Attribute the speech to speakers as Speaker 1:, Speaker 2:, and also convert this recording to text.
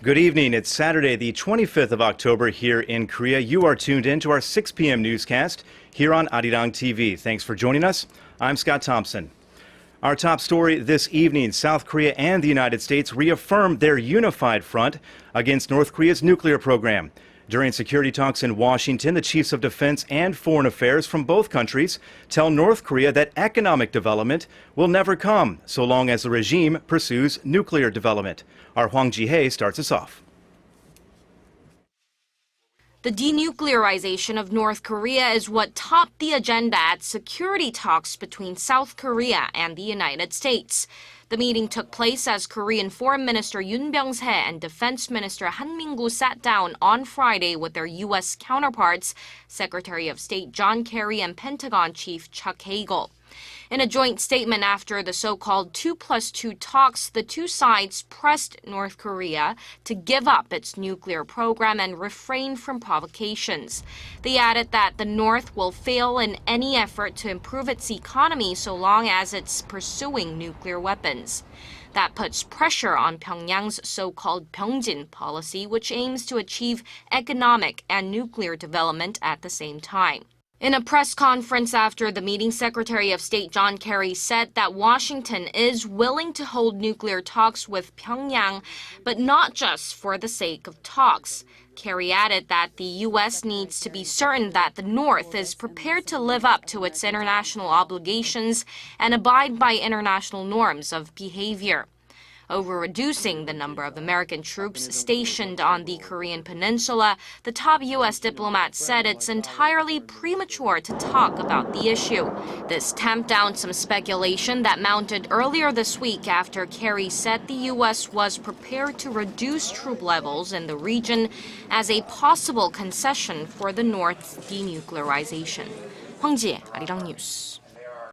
Speaker 1: Good evening. It's Saturday, the 25th of October here in Korea. You are tuned in to our 6 p.m. newscast here on Arirang TV. Thanks for joining us. I'm Scott Thompson. Our top story this evening, South Korea and the United States reaffirmed their unified front against North Korea's nuclear program. During security talks in Washington, the chiefs of defense and foreign affairs from both countries tell North Korea that economic development will never come so long as the regime pursues nuclear development. Our Hwang Ji-hye starts us off.
Speaker 2: The denuclearization of North Korea is what topped the agenda at security talks between South Korea and the United States. The meeting took place as Korean Foreign Minister Byung-se and Defense Minister Min-koo sat down on Friday with their U.S. counterparts, Secretary of State John Kerry and Pentagon Chief Chuck Hagel. In a joint statement after the so-called 2+2 talks, the two sides pressed North Korea to give up its nuclear program and refrain from provocations. They added that the North will fail in any effort to improve its economy so long as it's pursuing nuclear weapons. That puts pressure on Pyongyang's so-called Byung-se policy, which aims to achieve economic and nuclear development at the same time. In a press conference after the meeting, Secretary of State John Kerry said that Washington is willing to hold nuclear talks with Pyongyang, but not just for the sake of talks. Kerry added that the U.S. needs to be certain that the North is prepared to live up to its international obligations and abide by international norms of behavior. Over reducing the number of American troops stationed on the Korean peninsula, the top U.S. diplomat said it's entirely premature to talk about the issue. This tamped down some speculation that mounted earlier this week after Kerry said the U.S. was prepared to reduce troop levels in the region as a possible concession for the North's denuclearization. Hwang Ji-hye, Arirang News.